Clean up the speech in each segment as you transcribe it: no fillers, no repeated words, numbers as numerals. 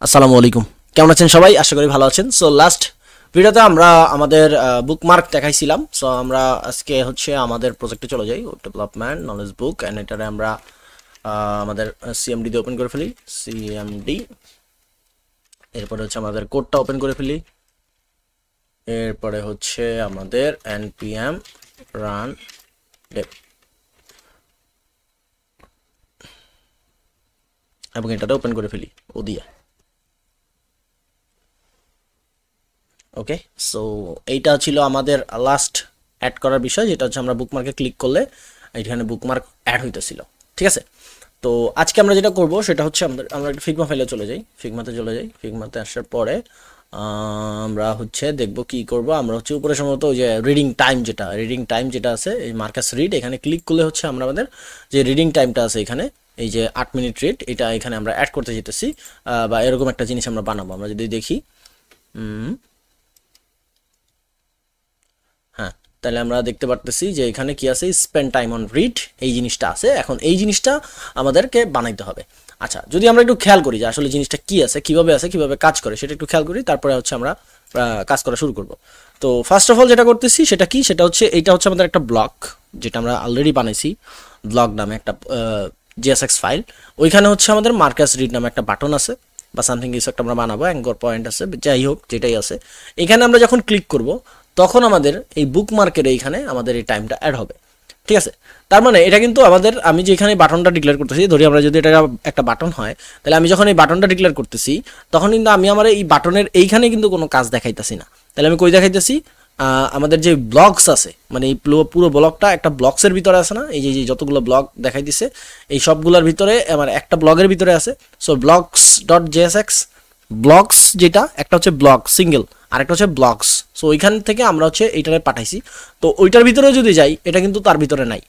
আসসালামু আলাইকুম, কেমন আছেন সবাই? আশা করি ভালো আছেন। সো লাস্ট ভিডিওতে আমরা আমাদের বুকমার্ক দেখাইছিলাম। সো আমরা আজকে হচ্ছে আমাদের প্রজেক্টে চলে যাই, ডেভেলপমেন্ট নলেজ বুক, অ্যান্ড এটারে আমরা আমাদের সিএমডি দিয়ে ওপেন করে ফেলি। সিএমডি, এরপরে হচ্ছে আমাদের কোডটা ওপেন করে ফেলি। এরপরে হচ্ছে আমাদের npm run dev, এবং এটাতে ওপেন করে ফেলি ও দিয়ে। ওকে, সো এইটা ছিল আমাদের লাস্ট অ্যাড করার বিষয়, যেটা হচ্ছে আমরা বুকমার্কে ক্লিক করলে এখানে বুকমার্ক অ্যাড হইতেছিল। ঠিক আছে, তো আজকে আমরা যেটা করব সেটা হচ্ছে আমরা একটা ফিগমা ফাইলে চলে যাই। ফিগমাতে আসার পরে আমরা হচ্ছে দেখব কি করব। আমরা হচ্ছে উপরে সম্ভবত ওই যে রিডিং টাইম যেটা আছে, এই মার্কাস রিড, এখানে ক্লিক করলে হচ্ছে আমরা আমাদের যে রিডিং টাইমটা আছে এখানে, এই যে 8 মিনিট রিড, এটা এখানে আমরা অ্যাড করতে যেতেছি, বা এরকম একটা জিনিস আমরা বানাবো। আমরা যদি দেখি, হ্যাঁ, তাহলে আমরা দেখতে পারতেছি যে এখানে কি আছে, স্পেন্ড টাইম অন রিড, এই জিনিসটা আছে। এখন এই জিনিসটা আমাদেরকে বানাইতে হবে। আচ্ছা, যদি আমরা একটু খেয়াল করি যে আসলে জিনিসটা কি আছে, কিভাবে কাজ করে, সেটা একটু খেয়াল করি, তারপরে হচ্ছে আমরা কাজ করা শুরু করব। তো ফার্স্ট অফ অল যেটা করতেছি সেটা কি, সেটা হচ্ছে এইটা হচ্ছে আমাদের একটা ব্লক, যেটা আমরা অলরেডি বানাইছি, ব্লক নামে একটা জিএসএক্স ফাইল। ওইখানে হচ্ছে আমাদের মার্কাস রিড নামে একটা বাটন আছে, বা সামথিং কিছু একটা আমরা বানাবো, অ্যাঙ্কর পয়েন্ট আছে, যাই হোক যেটাই আছে। এখানে আমরা যখন ক্লিক করব তখন আমাদের এই বুকমার্কের এইখানে আমাদের এই টাইমটা অ্যাড হবে। ঠিক আছে, তার মানে এটা কিন্তু আমাদের, আমি যে এখানে বাটনটা ডিক্লেয়ার করতেছি, ধরি আমরা যদি এটা একটা বাটন হয়, তাহলে আমি যখন এই বাটনটা ডিক্লেয়ার করতেছি তখন কিন্তু আমি আমার এই বাটনের এইখানে কিন্তু কোনো কাজ দেখাইতেছি না। তাহলে আমি কই দেখাইতেছি, আমাদের যে ব্লকস আছে, মানে এই পুরো ব্লকটা একটা ব্লকসের ভিতরে আছে না, এই যে যতগুলো ব্লক দেখাই দিছে এই সবগুলোর ভিতরে আমার একটা ব্লকের ভিতরে আছে। So blocks dot JSX, blocks যেটা একটা হচ্ছে ব্লক সিঙ্গেল, আরেকটা হচ্ছে ব্লকস। সো ওইখান থেকে আমরা হচ্ছে এইটারে পাঠাইছি। তো ওইটার ভিতরে যদি যাই, এটা কিন্তু তার ভিতরে নাই।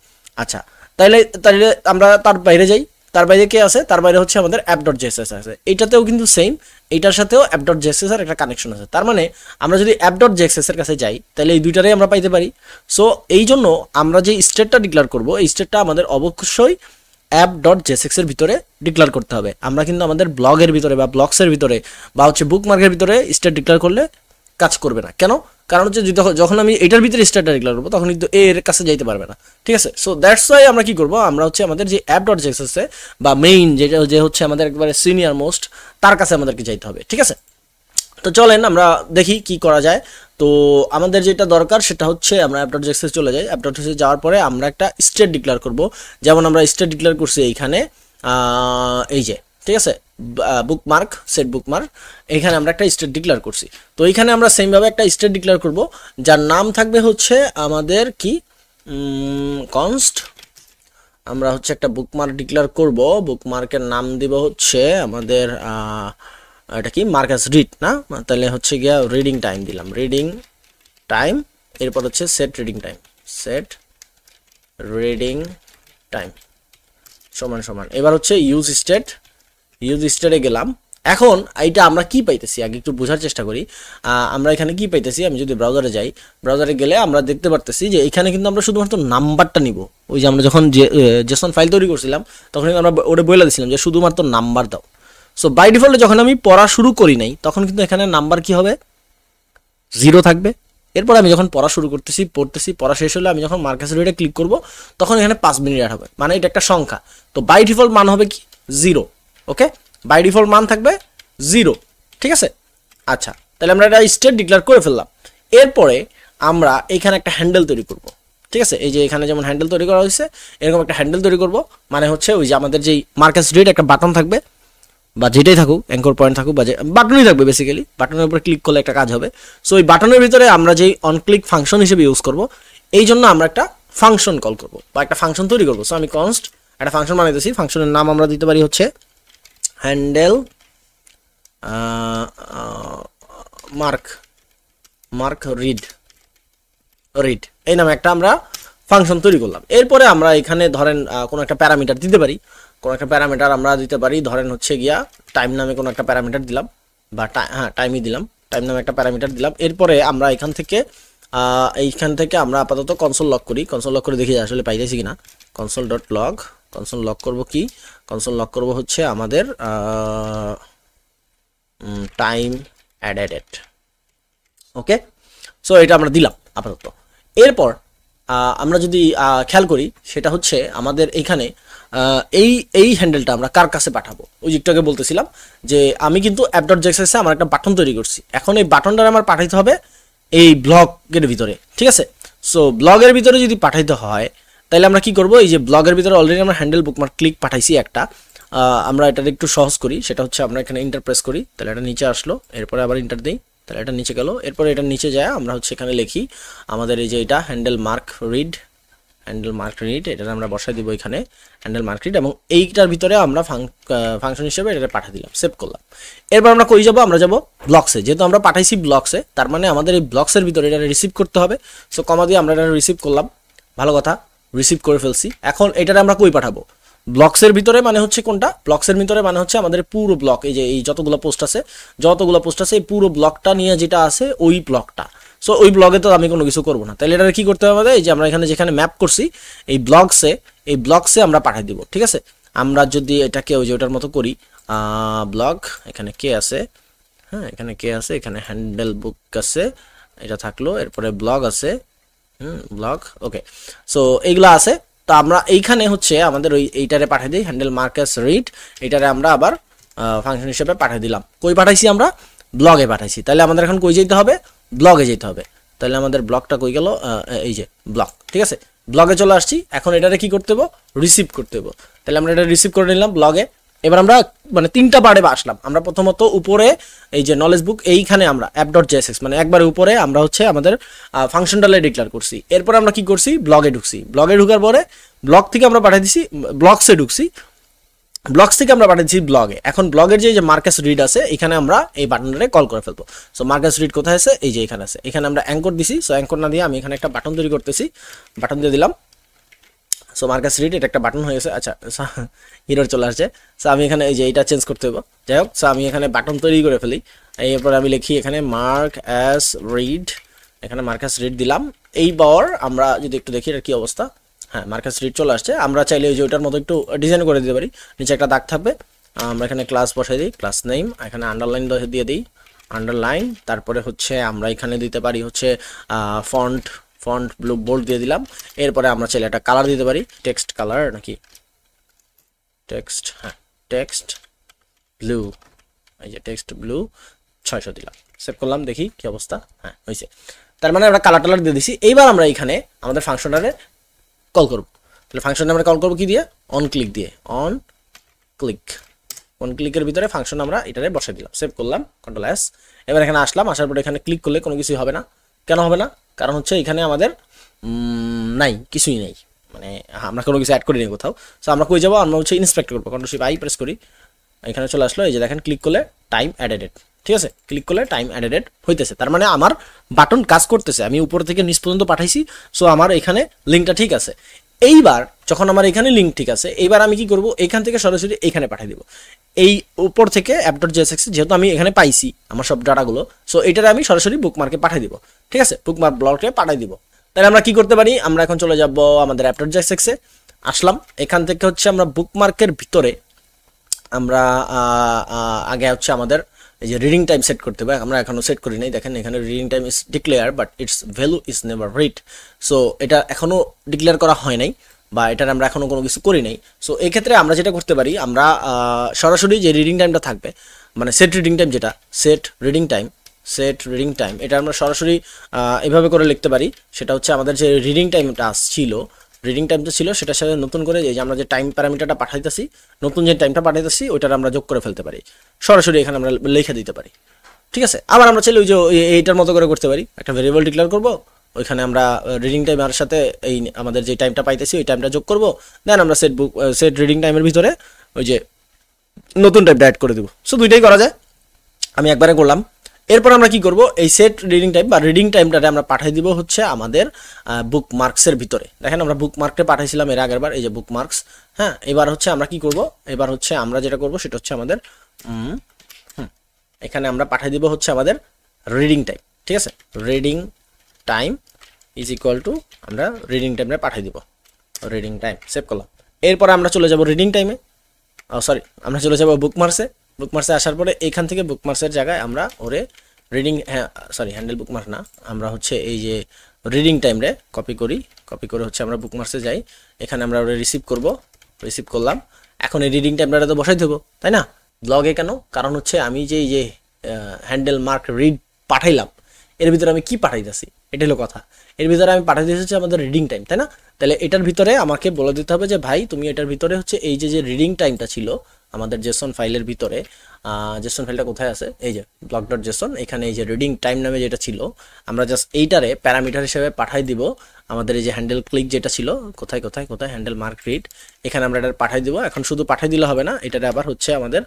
আচ্ছা, তাইলে আমরা তার বাইরে যাই। তার বাইরে কে আছে? তার বাইরে হচ্ছে আমাদের অ্যাপ ডট জেএসএস আছে। এইটাতেও কিন্তু সেম, এইটার সাথেও অ্যাপ ডট জেএসএস এর একটা কানেকশন আছে। তার মানে আমরা যদি অ্যাপ ডট জেএসএস এর কাছে যাই, তাহলে এই দুইটারই আমরা পাইতে পারি। সো এই জন্য আমরা যে স্টেটটা ডিক্লেয়ার করবো, এই স্টেটটা আমাদের অবশ্যই অ্যাপ ডট জেএসএক্স এর ভিতরে ডিক্লেয়ার করতে হবে। আমরা কিন্তু আমাদের ব্লগের ভিতরে বা ব্লগসের ভিতরে বা হচ্ছে বুকমার্কের ভিতরে স্টেট ডিক্লেয়ার করলে কাজ করবে না। কেন? কারণ হচ্ছে যখন আমি এটার ভিতরে স্টেটটা ডিক্লেয়ার করবো, তখন কিন্তু এর কাছে যাইতে পারবে না। ঠিক আছে, সো দ্যাটস ওয়াই আমরা কি করবো, আমরা হচ্ছে আমাদের যে অ্যাপ ডট জেএসএক্স আছে বা মেইন যেটা যে হচ্ছে আমাদের একবারে সিনিয়র মোস্ট, তার কাছে আমাদেরকে যাইতে হবে। ঠিক আছে, তো চলেন আমরা দেখি কি করা যায়। তো আমাদের যেটা দরকার সেটা হচ্ছে আমরা অ্যাপ ডট জেএসএক্স চলে যাই। অ্যাপ ডট জেএসএক্স যাওয়ার পরে আমরা একটা স্টেট ডিক্লেয়ার করব, যেমন আমরা স্টেট ডিক্লেয়ার করছি এইখানে, এই যে, ঠিক আছে, বুকমার্ক, সেট বুকমার্ক, এইখানে আমরা একটা স্টেট ডিক্লেয়ার করছি। তো এইখানে আমরা সেমভাবে একটা স্টেট ডিক্লেয়ার করব, যার নাম থাকবে হচ্ছে আমাদের কি, কনস্ট। আমরা হচ্ছে একটা বুকমার্ক ডিক্লেয়ার করব, বুকমার্কের নাম দিব হচ্ছে আমাদের এটা কি, মার্কাস রিড না, তাহলে হচ্ছে গিয়া রিডিং টাইম দিলাম, রিডিং টাইম। এরপর হচ্ছে set reading time, set reading time সমান সমান, এবার হচ্ছে ইউজ স্টেটে গেলাম। এখন এইটা আমরা কি পাইতেছি আগে একটু বোঝার চেষ্টা করি। আমরা এখানে কি পাইতেছি, আমি যদি ব্রাউজারে যাই, ব্রাউজারে গেলে আমরা দেখতে পারতেছি যে এখানে কিন্তু আমরা শুধুমাত্র নাম্বারটা নিব। ওই যে আমরা যখন জেসন ফাইল তৈরি করছিলাম, তখন আমরা ওটা বলে দিয়েছিলাম যে শুধুমাত্র নাম্বার দাও। সো বাই ডিফল্টে যখন আমি পড়া শুরু করি নাই, তখন কিন্তু এখানে নাম্বার কি হবে, 0 থাকবে। এরপর আমি যখন পড়া শুরু পড়তেছি, পড়া শেষ হলে আমি যখন মার্কাস রিডে ক্লিক করব, তখন এখানে 5 মিনিট অ্যাড হবে, মানে এটা একটা সংখ্যা। তো বাই ডিফল্ট মান হবে কি, 0। ওকে, বাই ডিফল্ট মান থাকবে 0। ঠিক আছে, আচ্ছা, তাহলে আমরা এটা স্টেট ডিক্লেয়ার করে ফেললাম। এরপরে আমরা এখানে একটা হ্যান্ডেল তৈরি করব। ঠিক আছে, এই যে এখানে যেমন হ্যান্ডেল তৈরি করা হয়েছে, এরকম একটা হ্যান্ডেল তৈরি করব। মানে হচ্ছে ওই যে আমাদের যেই মার্কাস রিড একটা বাটন থাকবে, বা যেটাই থাকুক, অ্যাঙ্কর পয়েন্ট থাকুক, বা যে বাটনই থাকবে, বেসিক্যালি বাটনের উপরে ক্লিক করলে একটা কাজ হবে। সো এই বাটনের ভিতরে আমরা যেই অন ক্লিক ফাংশন হিসেবে ইউজ করব, এই জন্য আমরা একটা ফাংশন কল করব বা একটা ফাংশন তৈরি করব। সো আমি কনস্ট একটা ফাংশন বানাইতেছি, ফাংশনের নাম আমরা দিতে পারি হচ্ছে হ্যান্ডেল মার্ক রিড, এই নামে একটা আমরা ফাংশন তৈরি করলাম। এরপরে আমরা এখানে ধরেন কোনো একটা প্যারামিটার দিতে পারি, আমরা দিতে পারি, ধরেন হচ্ছে গিয়া টাইম নামে কোনো একটা প্যারামিটার দিলাম, বা টাইমই দিলাম, টাইম নামে একটা প্যারামিটার দিলাম। এরপরে আমরা এইখান থেকে আমরা আপাতত কনসোল লক করে দেখি আসলে পাইতেছি কিনা। কনসোল লক করব কি, কনসোল লক করব হচ্ছে আমাদের টাইম অ্যাডেড। ওকে, সো এটা আমরা দিলাম আপাতত। এরপর আমরা যদি খেয়াল করি সেটা হচ্ছে আমাদের এইখানে এই এই হ্যান্ডেলটা আমরা কার কাছে পাঠাবো। ওই একটু বলতেছিলাম যে আমি কিন্তু app.js আমার একটা বাটন তৈরি করছি, এখন এই বাটনটা আমার পাঠাইতে হবে এই ব্লগের ভিতরে, ঠিক আছে। সো ব্লগের ভিতরে যদি পাঠাইতে হয় তাহলে আমরা কি করব, এই যে ব্লগের ভিতরে অলরেডি আমরা হ্যান্ডেল বুকমার্ক ক্লিক পাঠাইছি একটা, আমরা এটা একটু সহজ করি, সেটা হচ্ছে আমরা এখানে ইন্টার প্রেস করি, তাহলে এটা নিচে আসলো, এরপরে আবার ইন্টার দিই, তাহলে এটা নিচে গেল, এরপরে এটা নিচে যায় আমরা হচ্ছে এখানে লিখি আমাদের এই যে এটা হ্যান্ডেল মার্ক রিড, এটা আমরা বসাই দিব এখানে হ্যান্ডেল মার্ক রিড, এবং এইটার ভিতরে আমরা ফাংশন হিসেবে এটা পাঠিয়ে দিলাম, সেভ করলাম। এরপর আমরা কই যাব, আমরা যাব ব্লকসে, যেহেতু আমরা পাঠাইছি ব্লকসে তার মানে আমাদের এই ব্লকসের ভিতরে এটা রিসিভ করতে হবে। সো কমা দিয়ে আমরা এটা রিসিভ করলাম, ভালো কথা, রিসিভ করে ফেলছি। এখন এটারে আমরা কই পাঠাবো, ব্লকসের ভিতরে, মানে হচ্ছে কোনটা, ব্লকসের ভিতরে মানে হচ্ছে আমাদের পুরো ব্লক, এই যে এই যতগুলো পোস্ট আছে এই পুরো ব্লকটা নিয়ে যেটা আছে ওই ব্লকটা। সো ওই ব্লগে তো আমি কোনো কিছু করবো না, তাহলে এটা কি করতে হবে, এই যে আমরা এখানে যেখানে ম্যাপ করছি এই ব্লগসে আমরা পাঠিয়ে দিব, ঠিক আছে। আমরা যদি এটাকে ওই যে ওটার মতো করি, ব্লগ, এখানে কে আছে, হ্যাঁ এখানে কে আছে, এখানে হ্যান্ডেল বুক আছে, এটা থাকলো, এরপরে ব্লগ আছে, ব্লগ, ওকে। সো এইগুলো আছে, তো আমরা এইখানে হচ্ছে আমাদের ওই এইটারে পাঠিয়ে দিই হ্যান্ডেল মার্কাস রিড, এইটারে আমরা আবার ফাংশন হিসেবে পাঠিয়ে দিলাম। কই পাঠাইছি আমরা, ব্লগে পাঠাইছি, তাহলে আমাদের এখন কই যেতে হবে, ব্লগে যেতে হবে। তাহলে আমাদের ব্লগটা কই গেল, এই যে ব্লগ, ঠিক আছে, ব্লগে চলে আসছি। এখন এটারে কি করতে হবে, রিসিভ করতে হবে, তাহলে আমরা এটা রিসিভ করে নিলাম ব্লগে। এবার আমরা মানে তিনটা বারে আসলাম, আমরা প্রথমত উপরে এই যে নলেজ বুক এইখানে আমরা app.js মানে একবারে উপরে আমরা হচ্ছে আমাদের ফাংশনটালে ডিক্লেয়ার করছি। এরপর আমরা কি করছি, ব্লগে ঢুকছি, ব্লগে ঢুকার পরে ব্লগ থেকে আমরা পাঠিয়ে দিছি ব্লগসে ঢুকছি, ব্লগস থেকে আমরা পাঠিয়েছি ব্লগে। এখন ব্লগের যে মার্কাস রিড আছে এখানে আমরা এই বাটনটারে কল করে ফেলবো। সো মার্কাস রিড কোথায় আছে, এই যে এখানে আছে, এখানে আমরা অ্যাঙ্কর দিছি। সো অ্যাঙ্কর না দিয়ে আমি এখানে একটা বাটন তৈরি করতেছি, বাটন দিয়ে দিলাম। সো মার্কাস রিড এটা একটা বাটন হয়ে গেছে, আচ্ছা হিরোর চলে আসছে। সো আমি এখানে এই যে এইটা চেঞ্জ করতে হবে, যাই হোক। সো আমি এখানে বাটন তৈরি করে ফেলি, এরপর আমি লিখি এখানে মার্ক অ্যাস রিড, এখানে মার্কাস রিড দিলাম। এইবার আমরা যদি একটু দেখি এর কি অবস্থা, হ্যাঁ মার্কাস রিড চলে আসছে। আমরা চাইলে ওই যে ওইটার মতো একটু ডিজাইন করে দিতে পারি, নিচে একটা দাগ থাকবে, আমরা এখানে ক্লাস বসাই দিই, ক্লাস নেম, এখানে আন্ডারলাইন দিয়ে দিই, আন্ডারলাইন, তারপরে হচ্ছে আমরা এখানে দিতে পারি হচ্ছে ফন্ট ব্লু বোল্ড দিয়ে দিলাম। এরপরে আমরা চাইলে একটা কালার দিতে পারি, টেক্সট কালার নাকি টেক্সট, হ্যাঁ টেক্সট ব্লু, এই যে টেক্সট ব্লু 600 দিলাম, সেভ করলাম, দেখি কি অবস্থা, হ্যাঁ হয়েছে। তার মানে আমরা কালার টালার দিয়ে দিছি। এইবার আমরা এখানে আমাদের ফাংশনটারে কল করব, তাহলে ফাংশনে আমরা কল করব কি দিয়ে, অন ক্লিক দিয়ে, অন ক্লিকের ভিতরে ফাংশন আমরা এটারে বসাই দিলাম, সেভ করলাম, কন্ট্রোল এস। এবার এখানে আসলাম, আসার পরে এখানে ক্লিক করলে কোনো কিছুই হবে না। কেন হবে না, কারণ হচ্ছে এখানে আমাদের নাই, কিছুই নেই, মানে আমরা কোনো কিছু অ্যাড করিনি কোথাও। সো আমরা কই যাবো, আমরা হচ্ছে ইন্সপেক্ট করবো, কন্ট্রোল আই প্রেস করি, এখানে চলে আসলো, এই যে দেখেন ক্লিক করলে টাইম অ্যাডেড, ঠিক আছে, ক্লিক করলে টাইম অ্যাডেড হইতেছে, তার মানে আমার বাটন কাজ করতেছে, আমি উপর থেকে নিচ পর্যন্ত পাঠাইছি। সো আমার এখানে লিঙ্কটা ঠিক আছে। এইবার যখন আমার এখানে লিঙ্ক ঠিক আছে, এইবার আমি কি করব, এখান থেকে সরাসরি এখানে পাঠিয়ে দিব, এই উপর থেকে app.js যেহেতু আমি এখানে পাইছি আমার সব ডাটাগুলো, সো এটারে আমি সরাসরি বুকমার্কে পাঠিয়ে দিব, ঠিক আছে, বুকমার্ক ব্লকে পাঠিয়ে দিব। তাহলে আমরা কি করতে পারি, আমরা এখন চলে যাব আমাদের app.js আসলাম, এখান থেকে হচ্ছে আমরা বুকমার্কের ভিতরে আমরা আগে হচ্ছে আমাদের এই যে রিডিং টাইম সেট করতে হবে, আমরা এখনো সেট করি নাই, দেখেন এখানে reading time is declare but it's value is never read. So এটা এখনো ডিক্লেয়ার করা হয় নাই, বা এটার আমরা এখনো কোনো কিছু করি নাই। সো এই ক্ষেত্রে আমরা যেটা করতে পারি, আমরা সরাসরি যে রিডিং টাইমটা থাকবে, মানে সেট রিডিং টাইম, যেটা সেট রিডিং টাইম, এটা আমরা সরাসরি এভাবে করে লিখতে পারি। সেটা হচ্ছে আমাদের যে রিডিং টাইমটা ছিল সেটার সাথে নতুন করে এই যে আমরা যে টাইম প্যারামিটারটা পাঠাইতেছি, নতুন যে টাইমটা পাঠাইতেছি ওইটার আমরা যোগ করে ফেলতে পারি, সরাসরি এখানে আমরা লিখে দিতে পারি, ঠিক আছে। আবার আমরা চাইলে ওই যে এইটার মতো করে করতে পারি, একটা ভেরিয়েবল ডিক্লেয়ার করব, ওইখানে আমরা রিডিং টাইমের সাথে এই আমাদের যে টাইমটা পাইতেছি ওই টাইমটা যোগ করব, দেন আমরা সেট রিডিং টাইমের ভিতরে ওই যে নতুন টাইমটা অ্যাড করে দেবো। সো দুইটাই করা যায়, আমি একবারে করলাম। এরপর আমরা কি করব, এই সেট রিডিং টাইম বা রিডিং টাইমটাতে আমরা পাঠিয়ে দিব হচ্ছে আমাদের বুকমার্কসের ভিতরে। দেখেন আমরা বুকমার্কে পাঠাইছিলাম এর আগের বার, এই যে বুকমার্কস, হ্যাঁ। এবার হচ্ছে আমরা কি করব, এবার হচ্ছে আমরা যেটা করব সেটা হচ্ছে আমাদের এখানে আমরা পাঠিয়ে দিব হচ্ছে আমাদের রিডিং টাইম, ঠিক আছে, reading time is equal to আমরা রিডিং টাইমে পাঠিয়ে দিব, রিডিং টাইম, সেভ করলাম। এরপর আমরা চলে যাব রিডিং টাইমে, আমরা চলে যাব বুকমার্কসে, বুকমার্কসে আসার পরে এখান থেকে বুকমার্কসের জায়গায় আমরা ওরে রিডিং, হ্যাঁ সরি হ্যান্ডেল বুকমার্ক না, আমরা হচ্ছে এই যে রিডিং টাইম রে কপি করি, কপি করে হচ্ছে আমরা বুকমার্কসে যাই, এখানে আমরা ওরে রিসিভ করব, রিসিভ করলাম। এখন এই রিডিং টাইমটা তো বসাই দেবো, তাই না? ব্লগে কেন? কারণ হচ্ছে আমি যে এই যে হ্যান্ডেল মার্ক রিড পাঠাইলাম, এর ভিতরে আমি কি পাঠাইতেছি, এটা হলো কথা। এর ভিতরে আমি পাঠাই দিয়েছি আমাদের রিডিং টাইম, তাই না? তাহলে এটার ভিতরে আমাকে বলে দিতে হবে যে ভাই তুমি এটার ভিতরে হচ্ছে এই যে যে রিডিং টাইমটা ছিল আমাদের জেসন ফাইলের ভিতরে, জেসন ফাইলটা কোথায় আছে, এই যে ব্লক ডট জেসন, এখানে এই যে রিডিং টাইম নামে যেটা ছিল, আমরা জাস্ট এইটারে প্যারামিটার হিসেবে পাঠাই দিব আমাদের এই যে হ্যান্ডেল ক্লিক যেটা ছিল, কোথায় কোথায় কোথায় হ্যান্ডেল মার্ক রিড, এখানে আমরা এটা পাঠাই দিব। এখন শুধু পাঠাই দিলে হবে না, এটারে আবার হচ্ছে আমাদের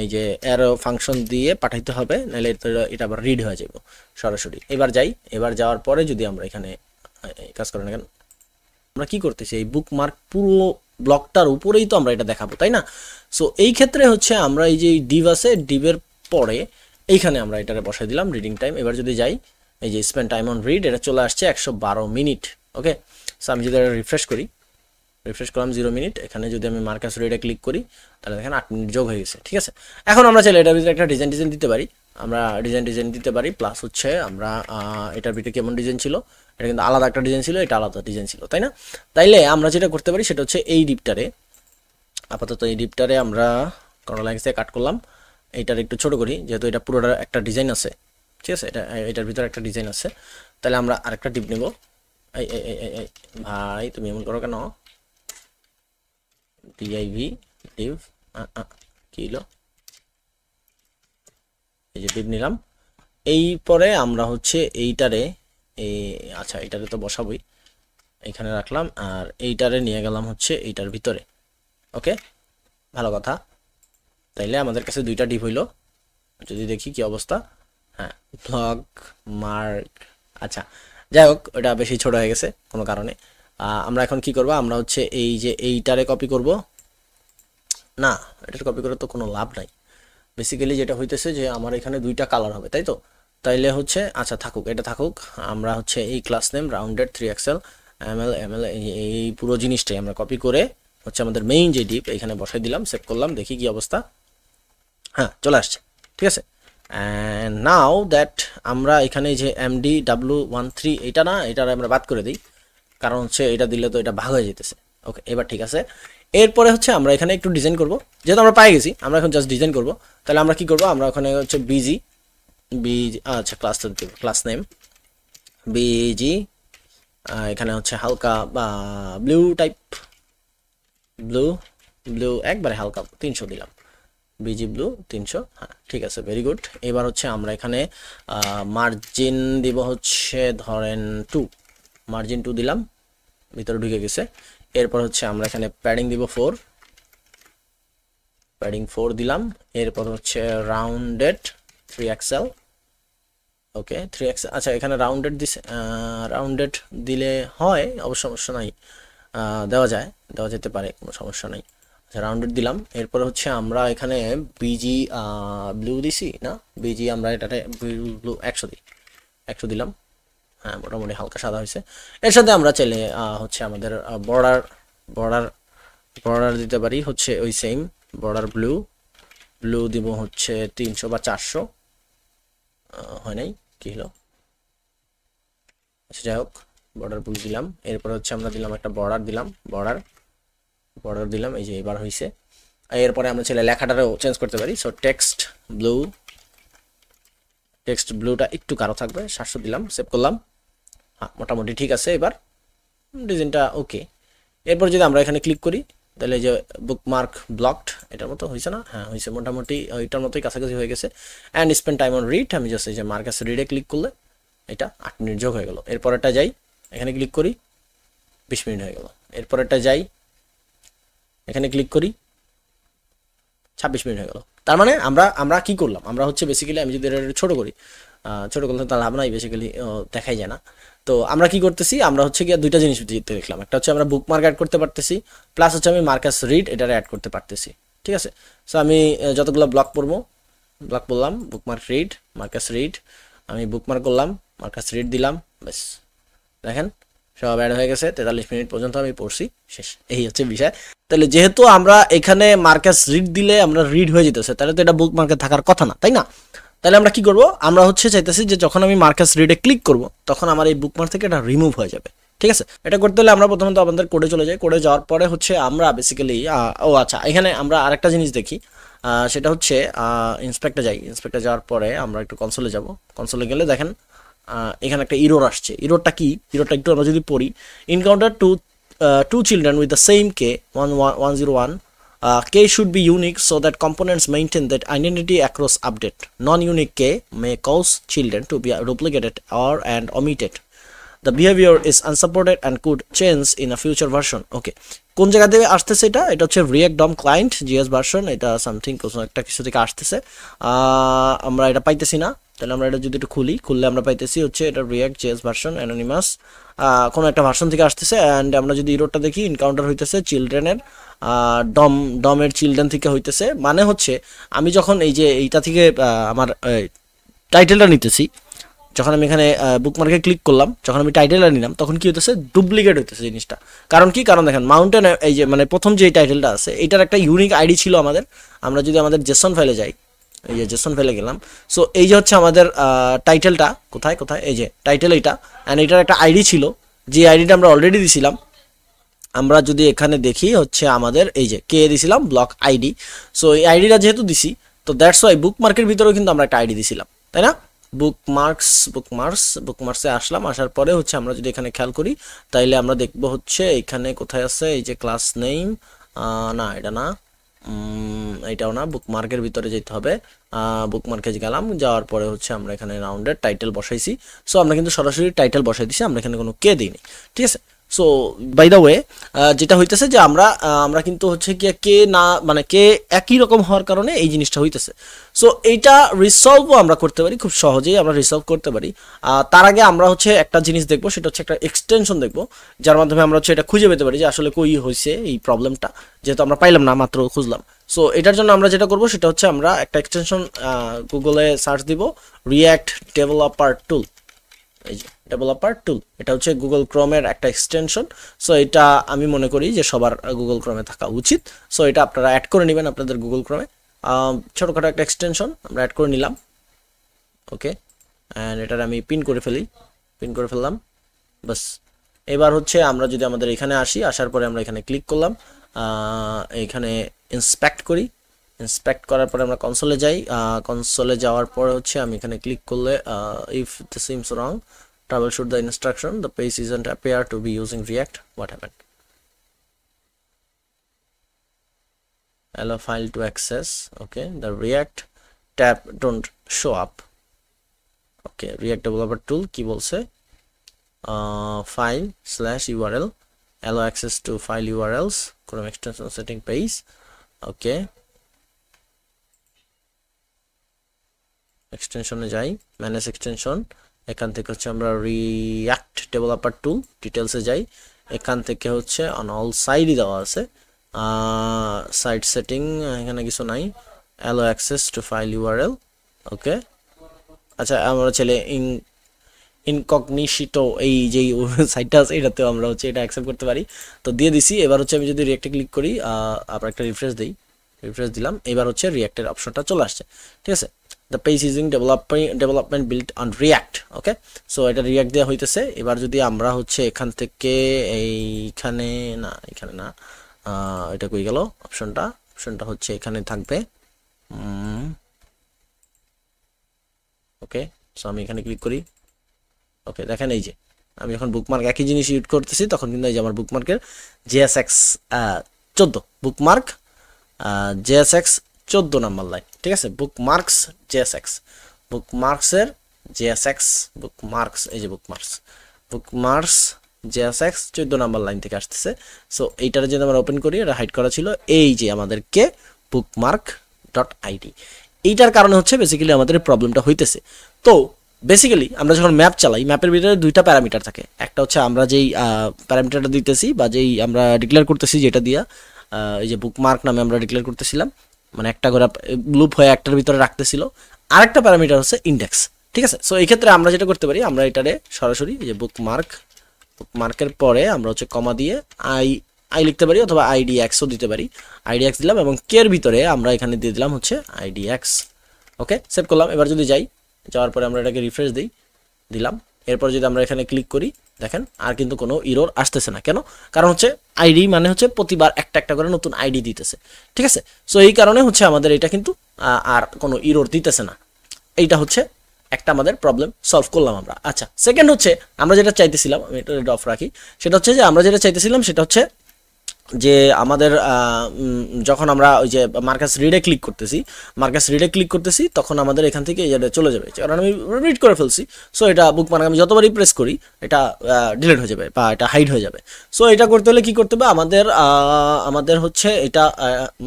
এই যে অ্যারো ফাংশন দিয়ে পাঠাইতে হবে, নাহলে এটা আবার রিড হয়ে যাবে সরাসরি। এবার যাই, এবার যাওয়ার পরে যদি আমরা এখানে কাজ করেন, কেন আমরা কি করতেছি, এই বুকমার্ক পুরো ব্লকটার উপরেই তো আমরা এটা দেখাবো, তাই না? সো এই ক্ষেত্রে হচ্ছে আমরা এই যে ডিভ আছে, ডিভের পরে এইখানে আমরা এটারে বসাই দিলাম রিডিং টাইম। এবার যদি যাই, এই যে স্পেন্ড টাইম অন রিড, এটা চলে আসছে 112 মিনিট। ওকে, সো আমি যদি এটা রিফ্রেশ করি, রিফ্রেশ করলাম 0 মিনিট, এখানে যদি আমি মার্কাস রিডে ক্লিক করি তাহলে দেখেন 8 মিনিট যোগ হয়ে গেছে। ঠিক আছে, এখন আমরা চাইলে এটার ভিতরে একটা ডিজাইন দিতে পারি, আমরা ডিজাইন দিতে পারি, প্লাস হচ্ছে আমরা এটার ভিতরে কেমন ডিজাইন ছিল, এটা কিন্তু আলাদা একটা ডিজাইন ছিল, এটা আলাদা ডিজাইন ছিল, তাই না? তাইলে আমরা যেটা করতে পারি সেটা হচ্ছে এই ডিপটারে, আপাতত এই ডিপটারে আমরা কর্নার লাইন থেকে কাট করলাম, এইটার একটু ছোট করি যেহেতু এটা পুরোটা একটা ডিজাইন আছে। ঠিক আছে, এটার ভিতরে একটা ডিজাইন আছে, তাহলে আমরা আরেকটা ডিপ নেব। এই ভাই তুমি এমন করো কেন? ডিআইভি ডিভ কি হলো, এই যে ডিপ নিলাম। এই পরে আমরা হচ্ছে এইটারে আচ্ছা এইটারে তো বসাবই, এইখানে রাখলাম, আর এইটারে নিয়ে গেলাম হচ্ছে এইটার ভিতরে। ওকে, ভালো কথা। তাইলে আমাদের কাছে দুইটা ডিপ হইলো, যদি দেখি কি অবস্থা। হ্যাঁ, ব্লক মার্ক, আচ্ছা যাই হোক, ওটা বেশি ছোট হয়ে গেছে কোনো কারণে। আমরা এখন কি করব, আমরা হচ্ছে এই যে এইটারে কপি করব না, এটার কপি করে তো কোনো লাভ নাই। বেসিক্যালি যেটা হইতেছে যে আমার এখানে দুইটা কালার হবে, তাই তো? তাইলে হচ্ছে আচ্ছা থাকুক, এটা থাকুক, আমরা হচ্ছে এই class name rounded 3xl ml এই পুরো জিনিসটাই আমরা কপি করে হচ্ছে আমাদের মেইন যে ডিপ এখানে বসাই দিলাম, সেভ করলাম, দেখি কি অবস্থা। হ্যাঁ, চলে আসছে। ঠিক আছে, অ্যান্ড নাও দ্যাট আমরা এখানে যে MDW13 এটা না, এটার আমরা বাদ করে দিই, কারণ হচ্ছে এটা দিলে তো এটা ভাগ হয়ে যেতেছে। ওকে, এবার ঠিক আছে। এরপরে হচ্ছে আমরা এখানে একটু ডিজাইন করব, যেহেতু আমরা পাই গেছি, আমরা এখন জাস্ট ডিজাইন করব। তাহলে আমরা কি করব, আমরা ওখানে হচ্ছে বিজি, আচ্ছা ক্লাস নেম বিজি, এখানে হচ্ছে হালকা বা ব্লু টাইপ, ব্লু একবারে হালকা 300 দিলাম, বিজি ব্লু 300। হ্যাঁ ঠিক আছে, ভেরি গুড। এবার হচ্ছে আমরা এখানে মার্জিন দিব হচ্ছে ধরেন 2, মার্জিন 2 দিলাম, ভিতরে ঢুকে গেছে। এরপর হচ্ছে আমরা এখানে প্যাডিং দিব 4, প্যাডিং 4 দিলাম। এরপর হচ্ছে রাউন্ডেড 3xl, ওকে 3xl, আচ্ছা এখানে রাউন্ডেড দিছে, রাউন্ডেড দিলে হয়, অবশ্য সমস্যা নাই, দেওয়া যেতে পারে, কোনো সমস্যা নাই। আচ্ছা রাউন্ডেড দিলাম। এরপর হচ্ছে আমরা এখানে বিজি ব্লু দিছি না, বিজি আমরা এটাতে ব্লু 100 দিই, 100 দিলাম। হ্যাঁ মোটামুটি হালকা সাদা হয়েছে। এর সাথে আমরা চাইলে হচ্ছে আমাদের বর্ডার দিতে পারি হচ্ছে ওই সেম বর্ডার ব্লু দিব হচ্ছে 300 বা 400, হয় নাই, কি হলো, আচ্ছা যাই হোক, বর্ডার ব্লু দিলাম। এরপর হচ্ছে আমরা দিলাম একটা বর্ডার দিলাম, বর্ডার দিলাম, এই যে এবার হয়েছে। এরপরে আমরা চাইলে লেখাটারও চেঞ্জ করতে পারি, সো টেক্সট ব্লুটা একটু কালো থাকবে, 700 দিলাম, সেভ করলাম। হ্যাঁ মোটামুটি ঠিক আছে, এবার ডিজাইনটা ওকে। এরপর যদি আমরা এখানে ক্লিক করি তাহলে যে বুকমার্ক ব্লকড এটার মতো হয়েছে না, হ্যাঁ হয়েছে, মোটামুটি ওইটার মতোই কাছাকাছি হয়ে গেছে। And spend time on read, আমি জাস্ট এই যে মার্কাস রিডে ক্লিক করলে এটা 8 মিনিট যোগ হয়ে গেল। এরপরেরটা যাই, এখানে ক্লিক করি, 20 মিনিট হয়ে গেল। এরপরেরটা যাই, এখানে ক্লিক করি, 26 মিনিট হয়ে গেল। তার মানে আমরা কি করলাম, আমরা হচ্ছে বেসিক্যালি আমি যদি এটা ছোট করি, ছোট করলে তার লাভ নাই, বেসিক্যালি দেখাই যায় না। তো আমরা কি করতেছি, আমরা হচ্ছে গিয়ে দুইটা জিনিস দেখলাম, একটা হচ্ছে আমরা বুকমার্ক অ্যাড করতে পারতেছি, প্লাস হচ্ছে আমি মার্কাস রিড এটারে অ্যাড করতে পারতেছি। ঠিক আছে, সো আমি যতগুলো ব্লক বললাম, বুকমার্ক রিড, মার্কাস রিড, আমি বুকমার্ক করলাম, মার্কাস রিড দিলাম, ব্যাস দেখেন সব অ্যাড হয়ে গেছে, 43 মিনিট পর্যন্ত আমি পড়ছি, শেষ। এই হচ্ছে বিষয়। তাহলে যেহেতু আমরা এখানে মার্কাস রিড দিলে আমরা রিড হয়ে যেতেছে, তাহলে তো এটা বুক মার্কে থাকার কথা না, তাই না? তাহলে আমরা কি করব, আমরা হচ্ছে চাইতেছি যে যখন আমি মার্কাস রিডে ক্লিক করব তখন আমার এই বুকমার্ক থেকে এটা রিমুভ হয়ে যাবে। ঠিক আছে, এটা করতে হলে আমরা প্রথমত আমাদের কোডে চলে যাই। কোডে যাওয়ার পরে হচ্ছে আমরা বেসিক্যালি ও আচ্ছা, এখানে আমরা আরেকটা জিনিস দেখি, সেটা হচ্ছে ইন্সপেক্টে যাই। ইন্সপেক্টে যাওয়ার পরে আমরা একটু কনসোলে যাব। কনসোলে গেলে দেখেন এখানে একটা ইরোর আসছে। ইরোরটা কি? ইরোরটা একটু আমরা যদি পড়ি, encounter two children with the same K 101. K should be unique so that components maintain that identity across update. Non-unique K may cause children to be duplicated or and omitted. The behavior is unsupported and could change in a future version. Okay, কোন জায়গা থেকে আসতেছে এটা? এটা হচ্ছে React DOM client JS version, এটা something কোনো একটা কিছু থেকে আসতেছে, আমরা এটা পাইতেছি না। তাহলে আমরা এটা যদি একটু খুললে আমরা পাইতেছি হচ্ছে এটা React JS ভার্সন অ্যানোনিমাস কোনো একটা ভার্সন থেকে আসতেছে। অ্যান্ড আমরা যদি ইরোরটা দেখি, ইনকাউন্টার হইতেছে চিলড্রেনের ডমের চিলড্রেন থেকে হইতেছে। মানে হচ্ছে আমি যখন এই যে এইটা থেকে আমার টাইটেলটা নিতেছি, যখন আমি এখানে বুকমার্কে ক্লিক করলাম, যখন আমি টাইটেলটা নিলাম, তখন কি হইতেছে? ডুপ্লিকেট হইতেছে জিনিসটা। কারণ কি? কারণ দেখেন মাউন্টেন, এই যে মানে প্রথম যে টাইটেলটা আছে এটার একটা ইউনিক আইডি ছিল আমাদের। আমরা যদি আমাদের জেসন ফাইলে যাই, এই যে জেসন ফাইলে গেলাম, সো এই যে হচ্ছে আমাদের টাইটেলটা, কোথায় এই যে টাইটেল এইটা, অ্যান্ড এটার একটা আইডি ছিল, যে আইডিটা আমরা অলরেডি দিছিলাম। আমরা যদি এখানে দেখি হচ্ছে আমাদের এই যে কে দিছিলাম ব্লক আইডি, সো এই আইডিটা যেহেতু দিছি, তো দ্যাটস ওয়াই বুকমার্কের ভিতরেও কিন্তু আমরা একটা আইডি দিছিলাম, তাই না? বুকমার্কসে আসলাম। আসার পরে হচ্ছে আমরা যদি এখানে খেয়াল করি, তাইলে আমরা দেখব হচ্ছে এখানে কোথায় আছে এই যে ক্লাস নেম, না এটা না, এটাও না, বুকমার্কের ভিতরে যেতে হবে। বুকমার্কে গেলাম, যাওয়ার পরে হচ্ছে আমরা এখানে রাউন্ডের টাইটেল বসাইছি। সো আমরা কিন্তু সরাসরি টাইটেল বসাই দিছি, আমরা এখানে কোনো কে দিইনি। ঠিক আছে, সো বাই দ্য ওয়ে যেটা হইতেছে যে আমরা কিন্তু হচ্ছে কি কে না, মানে কে একই রকম হওয়ার কারণে এই জিনিসটা হইতেছে। সো এইটা রিসলভও আমরা করতে পারি, খুব সহজেই আমরা রিসলভ করতে পারি। তার আগে আমরা হচ্ছে একটা জিনিস দেখবো, সেটা হচ্ছে একটা এক্সটেনশন দেখবো, যার মাধ্যমে আমরা হচ্ছে এটা খুঁজে পেতে পারি যে আসলে কই হয়েছে এই প্রবলেমটা, যেহেতু আমরা পাইলাম না, মাত্র খুঁজলাম। সো এটার জন্য আমরা যেটা করবো সেটা হচ্ছে আমরা একটা এক্সটেনশন গুগলে সার্চ দিব, রিয়াক্ট ডেভেলপার টুল। এই যে ডেভেলপার টুল, এটা হচ্ছে গুগল ক্রোমের একটা এক্সটেনশন। সো এটা আমি মনে করি যে সবার গুগল ক্রোমে থাকা উচিত। সো এটা আপনারা অ্যাড করে নেবেন আপনাদের গুগল ক্রোমে, ছোটোখাটো একটা এক্সটেনশন আমরা অ্যাড করে নিলাম। ওকে, অ্যান্ড এটার আমি পিন করে ফেললাম, বাস। এবার হচ্ছে আমরা যদি আমাদের এখানে আসি, আসার পরে আমরা এখানে ক্লিক করলাম, এখানে ইন্সপেক্ট করি। ইন্সপেক্ট করার পরে আমরা কনসোলে যাই। কনসোলে যাওয়ার পরে হচ্ছে আমি এখানে ক্লিক করলে if the seems wrong troubleshoot the instruction, the page isn't appear to be using React. What happened? Allow file to access. Okay, the React tab don't show up. Okay, React developer tool কি বলছে? file/url, allow access to file URLs, Chrome extension setting page. Okay, এক্সটেনশনে যাই, manage extension. এখান থেকে হচ্ছে আমরা react developer টুল ডিটেলসে যাই। এখান থেকে হচ্ছে অন অল সাইডই দেওয়া আছে, সাইট সেটিং এখানে কিছু নাই, allow access to file URL. Okay, আচ্ছা আমরা ছেলে ইনকগনিশিটো এই যে সাইটটা আছে এটাতেও আমরা হচ্ছে এটা অ্যাকসেপ্ট করতে পারি, তো দিয়ে দিছি। এবার হচ্ছে আমি যদি রিয়াক্টে ক্লিক করি, আবার একটা রিফ্রেশ দিলাম, এবার হচ্ছে রিয়াক্টের অপশনটা চলে আসছে। ঠিক আছে, the page using development built on React. Okay, so এটা রিয়াক্ট দেওয়া হইতেছে। এবার যদি আমরা হচ্ছে এখান থেকে এখানে না এটা কই গেল অপশনটা হচ্ছে এখানে থাকবে। ওকে, সো আমি এখানে ক্লিক করি। ওকে, দেখেন এই যে আমি যখন বুকমার্ক একই জিনিস ইউজ করতেছি, তখন কিন্তু এই যে আমার বুকমার্কের JSX 14 bookmark JSX 14 number line. ঠিক আছে, বুকমার্কস JSX, বুকমার্কসের JSX বুকমার্কস, এই যে বুকমার্কস JSX 14 নাম্বার লাইন থেকে আসতেছে। সো এইটার যদি আমরা ওপেন করি, এটা হাইড করা ছিল, এই যে আমাদেরকে bookmark.id, এইটার কারণে হচ্ছে বেসিক্যালি আমাদের প্রবলেমটা হইতেছে। তো বেসিক্যালি আমরা যখন ম্যাপ চালাই, ম্যাপের ভিতরে দুইটা প্যারামিটার থাকে। একটা হচ্ছে আমরা যেই প্যারামিটারটা দিতেছি বা যেই আমরা ডিক্লেয়ার করতেছি, যেটা দিয়া এই যে বুকমার্ক নামে আমরা ডিক্লেয়ার করতেছিলাম, মানে একটা করে লুপ হয়ে একটার ভিতরে রাখতেছিল। আরেকটা প্যারামিটার হচ্ছে ইন্ডেক্স। ঠিক আছে, সো এই ক্ষেত্রে আমরা যেটা করতে পারি, আমরা এটারে সরাসরি যে বুকমার্ক বুকমার্কের পরে আমরা হচ্ছে কমা দিয়ে আই লিখতে পারি অথবা idx ও দিতে পারি। idx দিলাম এবং কে এর ভিতরে আমরা এখানে দিয়ে দিলাম হচ্ছে idx। ওকে, সেভ করলাম। এবার যদি যাওয়ার পরে আমরা এটাকে রিফ্রেশ দিলাম, এরপর যদি আমরা এখানে ক্লিক করি দেখেন আর কিন্তু কোনো এরর আসতেছে না। কেন? কারণ হচ্ছে আইডি মানে হচ্ছে প্রতিবার একটা একটা করে নতুন আইডি দিতেছে, ঠিক আছে। সো এই কারণে হচ্ছে আমাদের এটা কিন্তু আর কোনো এরর দিতেছে না। এইটা হচ্ছে একটা আমাদের প্রবলেম সলভ করলাম আমরা। আচ্ছা, সেকেন্ড হচ্ছে আমরা যেটা চাইতেছিলাম, আমি এটা অফ রাখি, সেটা হচ্ছে যে আমরা যেটা চাইতেছিলাম সেটা হচ্ছে যে আমাদের যখন আমরা ওই যে মার্কাস রিডে ক্লিক করতেছি তখন আমাদের এখান থেকে এটা চলে যাবে, কারণ আমি রিড করে ফেলছি। সো এটা বুকমার্ক আমি যতবারই প্রেস করি এটা ডিলিট হয়ে যাবে বা এটা হাইড হয়ে যাবে। সো এটা করতে হলে কি করতে হবে, আমাদের হচ্ছে এটা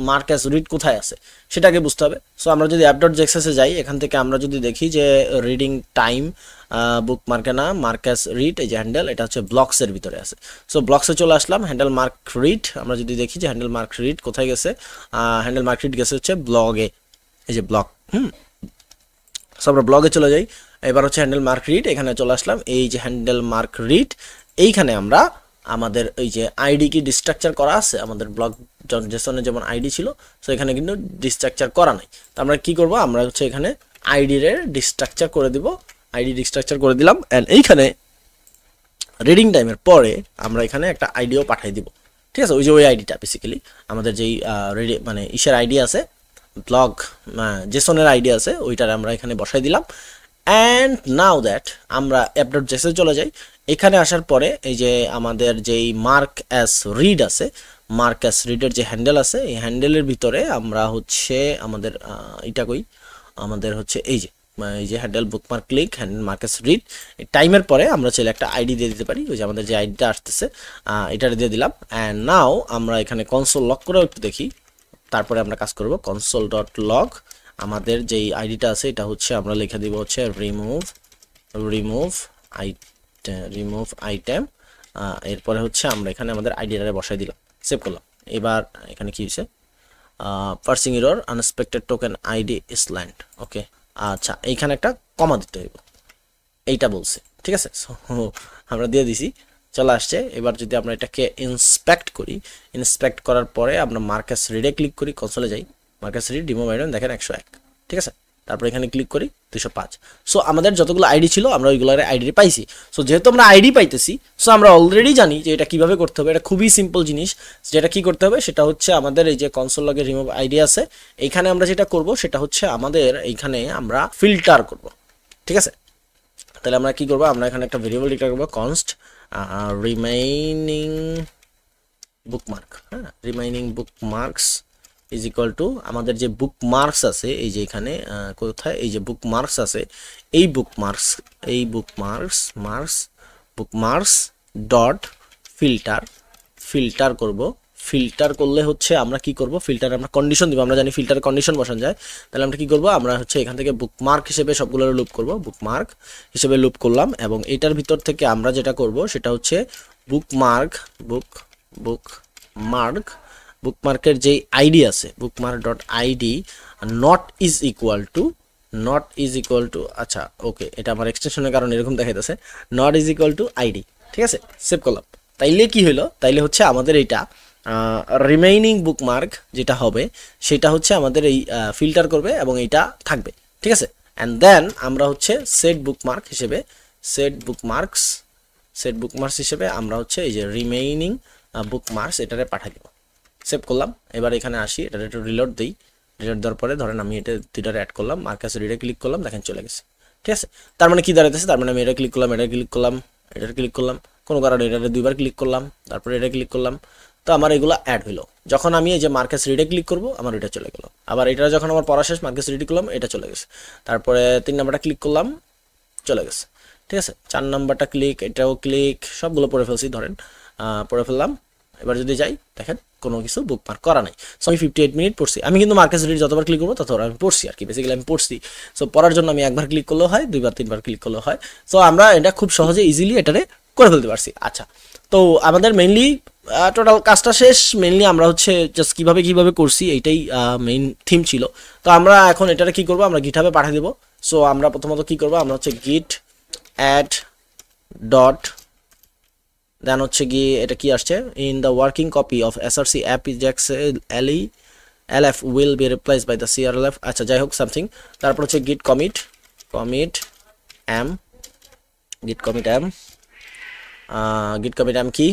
মার্কাস রিড কোথায় আছে সেটাকে বুঝতে হবে। সো আমরা যদি app.jexs-এ যাই, এখান থেকে আমরা যদি দেখি যে রিডিং টাইম বুকমার্কে না, মার্কাস রিড, এই যে হ্যান্ডেল, এটা হচ্ছে ব্লকসের ভিতরে আছে। সো ব্লকসে চলে আসলাম, হ্যান্ডেল মার্ক রিড, আমরা যদি দেখি যে হ্যান্ডেল মার্ক রিড কোথায় গেছে, হ্যান্ডেল মার্ক রিড গেছে হচ্ছে ব্লগে, এই যে ব্লক। সো আমরা ব্লগে চলে যাই, এবার হচ্ছে হ্যান্ডেল মার্ক রিড, এখানে চলে আসলাম, এই যে হ্যান্ডেল মার্ক রিড, এইখানে আমরা আমাদের এই যে আইডি কি ডিস্ট্রাকচার করা আছে, আমাদের ব্লক জেসনে যেমন আইডি ছিল, সো এখানে কিন্তু ডিস্ট্রাকচার করা নাই। তো আমরা কি করব, আমরা হচ্ছে এখানে আইডির ডিস্ট্রাকচার করে দিব, আইডি ডিস্ট্রাকচার করে দিলাম। অ্যান্ড এইখানে রিডিং টাইমের পরে আমরা এখানে একটা আইডিও পাঠিয়ে দিব, ঠিক আছে। ওই যে ওই আইডিটা বেসিক্যালি আমাদের যেই মানে ইসের আইডি আছে, ব্লগ জেসনের আইডি আছে, ওইটার আমরা এখানে বসাই দিলাম। অ্যান্ড নাও দ্যাট আমরা app.js-এ চলে যাই। এখানে আসার পরে এই যে আমাদের যেই মার্ক অ্যাস রিড আছে, মার্ক অ্যাস রিডের যে হ্যান্ডেল আছে, এই হ্যান্ডেলের ভিতরে আমরা হচ্ছে আমাদের আমাদের হচ্ছে এই যে handle bookmark click, handle Marcus read, টাইমের পরে আমরা চাইলে একটা আইডি দিয়ে দিতে পারি, ওই যে আমাদের যে আইডিটা আসতেছে এটা দিয়ে দিলাম। অ্যান্ড নাও আমরা এখানে কনসোল লক করেও একটু দেখি, তারপরে আমরা কাজ করব। console.log আমাদের যেই আইডিটা আছে এটা হচ্ছে আমরা লিখে দিব হচ্ছে রিমুভ আইটেম, এরপরে হচ্ছে আমরা এখানে আমাদের আইডিটা বসাই দিলাম, সেভ করলাম। এবার এখানে কি হয়েছে, parsing error, unexpected token ID is land. Okay, আচ্ছা, এইখানে একটা কমা দিতে হইব, এইটা বলছে, ঠিক আছে। সো আমরা দিয়ে দিছি, চলে আসছে। এবার যদি আমরা এটাকে ইন্সপেক্ট করার পরে আমরা মার্কাস রিডে ক্লিক করি, কনসোলে যাই, মার্কাস রিড রিমুভ আইটেম দেখেন 101, ঠিক আছে। তারপর এখানে ক্লিক করি 205। সো আমাদের যতগুলো আইডি ছিল আমরা ওইগুলোর আইডি পাইছি। সো যেহেতু আমরা আইডি পাইতেছি, সো আমরা অলরেডি জানি যে এটা কিভাবে করতে হবে। এটা খুবই সিম্পল জিনিস। যেটা কি করতে হবে সেটা হচ্ছে আমাদের এই যে কনসোল লগে রিমুভ আইডি আছে, এইখানে আমরা যেটা করব সেটা হচ্ছে আমাদের এইখানে আমরা ফিল্টার করব, ঠিক আছে। তাহলে আমরা কি করব, আমরা এখানে একটা ভেরিয়েবল ডিক্লেয়ার করব, কনস্ট রিমাইনিং বুকমার্ক, হ্যাঁ, remaining bookmarks is equal to আমাদের যে বুকমার্কস আছে, এই যে এখানে কোথায় এই যে বুকমার্কস আছে, এই বুকমার্কস ডট ফিল্টার করব। ফিল্টার করলে হচ্ছে আমরা কি করব, ফিল্টার আমরা কন্ডিশন দিব, আমরা জানি ফিল্টারে কন্ডিশন বসান যায়। তাহলে আমরা কি করব, আমরা হচ্ছে এখান থেকে বুকমার্ক হিসেবে সবগুলো লুপ করব, বুকমার্ক হিসেবে লুপ করলাম। এবং এটার ভিতর থেকে আমরা যেটা করব সেটা হচ্ছে বুকমার্কের যেই আইডি আছে, bookmark dot ID not is equal to, আচ্ছা ওকে, এটা আমার এক্সটেনশনের কারণে এরকম দেখাইতেছে, not is equal to ID, ঠিক আছে। সেভ করলাম। তাইলে কি হলো, তাইলে হচ্ছে আমাদের এইটা রিমেইনিং বুকমার্ক যেটা হবে সেটা হচ্ছে আমাদের এই ফিল্টার করবে এবং এইটা থাকবে, ঠিক আছে। অ্যান্ড দেন আমরা হচ্ছে সেট বুকমার্কস হিসেবে আমরা হচ্ছে এই যে রিমেইনিং বুকমার্কস এটারে পাঠিয়ে দেব। সেভ করলাম। এবার এখানে আসি, এটা একটু রিলোড দিই, রিলোড দেওয়ার পরে ধরেন আমি এটা দুইটারে অ্যাড করলাম, মার্কাস রিডে ক্লিক করলাম, দেখেন চলে গেছে, ঠিক আছে। তার মানে কি দাঁড়াইতেছে, তার মানে আমি এটা ক্লিক করলাম, কোনো কারণে এটা দুইবার ক্লিক করলাম, তারপরে এটা ক্লিক করলাম, তো আমার এগুলো অ্যাড হলো। যখন আমি এই যে মার্কাস রিডে ক্লিক করব আমার এটা চলে গেল। আবার এটা যখন আমার পড়া শেষ, মার্কাস রিডে করলাম, এটা চলে গেছে। তারপরে 3 নাম্বারটা ক্লিক করলাম, চলে গেছে, ঠিক আছে। 4 নাম্বারটা ক্লিক, এটাও ক্লিক, সবগুলো পড়ে ফেলছি, ধরেন পড়ে ফেললাম। এবার যদি যাই দেখেন কোনো কিছু বুকমার্ক করা নাই। সো আমি 58 মিনিট পড়ছি। আমি কিন্তু মার্কাস রিড যতবার ক্লিক করবো ততবার আমি পড়ছি আর কি, বেসিক্যালি আমি পড়ছি। সো পড়ার জন্য আমি একবার ক্লিক করলেও হয়, 2বার 3বার ক্লিক করলেও হয়। সো আমরা এটা খুব সহজে ইজিলি এটারে করে ফেলতে পারছি। আচ্ছা, তো আমাদের মেইনলি টোটাল কাজটা শেষ। মেইনলি আমরা হচ্ছে জাস্ট কিভাবে করছি এইটাই মেইন থিম ছিল। তো আমরা এখন এটারে কি করব, আমরা গিটহাবে পাঠিয়ে দেবো। সো আমরা প্রথমত কি করব, আমরা হচ্ছে git add dot দেন হচ্ছে গিয়ে এটা কি আসছে, in the working copy of src app eject lf will be replaced by the crlf, আচ্ছা যাই হোক সামথিং। তারপর হচ্ছে git commit am git commit am git commit am কি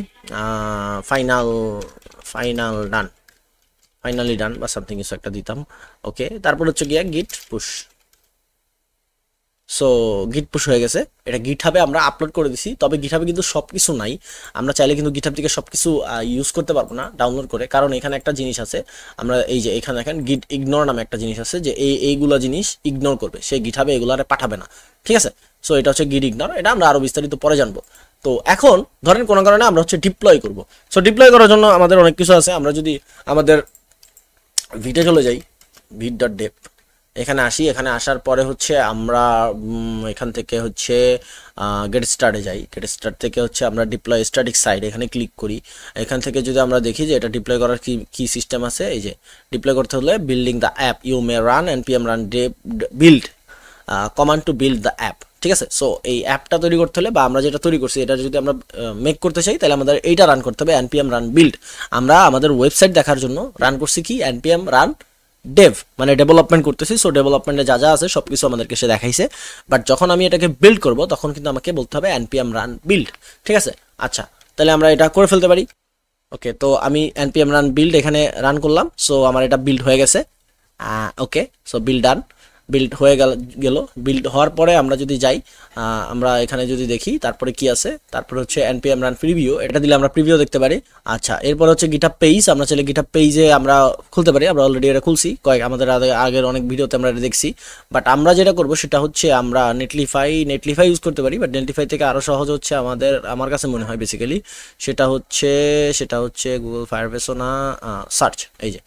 ফাইনালি ডান বা সামথিং কিছু একটা দিতাম। ওকে, তারপর হচ্ছে গিয়ে git push। সো গিট পুশ হয়ে গেছে, এটা গিটহাবে আমরা আপলোড করে দিছি। তবে গিটহাবে কিন্তু সব কিছু নাই, আমরা চাইলে কিন্তু গিটহাব থেকে সব কিছু ইউজ করতে পারবো না ডাউনলোড করে, কারণ এখানে একটা জিনিস আছে, আমরা এই যে এখানে দেখেন গিট ইগনোর নামে একটা জিনিস আছে, যে এইগুলা জিনিস ইগনোর করবে, সেই গিটহাবে এগুলারে পাঠাবে না, ঠিক আছে। সো এটা হচ্ছে গিট ইগনোর, এটা আমরা আরো বিস্তারিত পরে জানবো। তো এখন ধরেন কোনো কারণে আমরা হচ্ছে ডিপ্লয় করব। সো ডিপ্লয় করার জন্য আমাদের অনেক কিছু আছে, আমরা যদি আমাদের ভিটে চলে যাই, vit.dev, এখানে আসি, এখানে আসার পরে হচ্ছে আমরা এখান থেকে হচ্ছে গেট স্টার্টে যাই, গেট স্টার্ট থেকে হচ্ছে আমরা ডিপ্লয় স্ট্যাটিক সাইড এখানে ক্লিক করি। এখান থেকে যদি আমরা দেখি যে এটা ডিপ্লয় করার কি সিস্টেম আছে, এই যে ডিপ্লয় করতে হলে building the app you may run npm run build command to build the app, ঠিক আছে। সো এই অ্যাপটা তৈরি করতে হলে বা আমরা যেটা তৈরি করছি এটা যদি আমরা মেক করতে চাই, তাহলে আমাদের এইটা রান করতে হবে npm run build। আমরা আমাদের ওয়েবসাইট দেখার জন্য রান করছি কি npm run dev, মানে ডেভেলপমেন্ট করতেছি। সো ডেভেলপমেন্টে যা যা আছে সবকিছু আমাদেরকে সে দেখাইছে, বাট যখন আমি এটাকে বিল্ড করব তখন কিন্তু আমাকে বলতে হবে npm run build, ঠিক আছে। আচ্ছা, তাহলে আমরা এটা করে ফেলতে পারি। ওকে, তো আমি npm run build এখানে রান করলাম। সো আমার এটা বিল্ড হয়ে গেছে। ওকে, সো বিল্ড ডান, বিল্ড হয়ে গেল। বিল্ড হওয়ার পরে আমরা যদি যাই, আমরা এখানে যদি দেখি তারপরে কি আছে, তারপরে হচ্ছে npm run preview, এটা দিলে আমরা প্রিভিউ দেখতে পারি। আচ্ছা, এরপর হচ্ছে গিটহাব পেজ, আমরা চাইলে গিটহাব পেজে আমরা খুলতে পারি, আমরা অলরেডি এটা খুলছি, আমাদের আগের অনেক ভিডিওতে আমরা এটা দেখছি। বাট আমরা যেটা করব সেটা হচ্ছে আমরা নেটলিফাই ইউজ করতে পারি, বাট নেটলিফাই থেকে আরও সহজ হচ্ছে আমার কাছে মনে হয় বেসিক্যালি সেটা হচ্ছে গুগল ফায়ারবেস না, সার্চ, এই যে।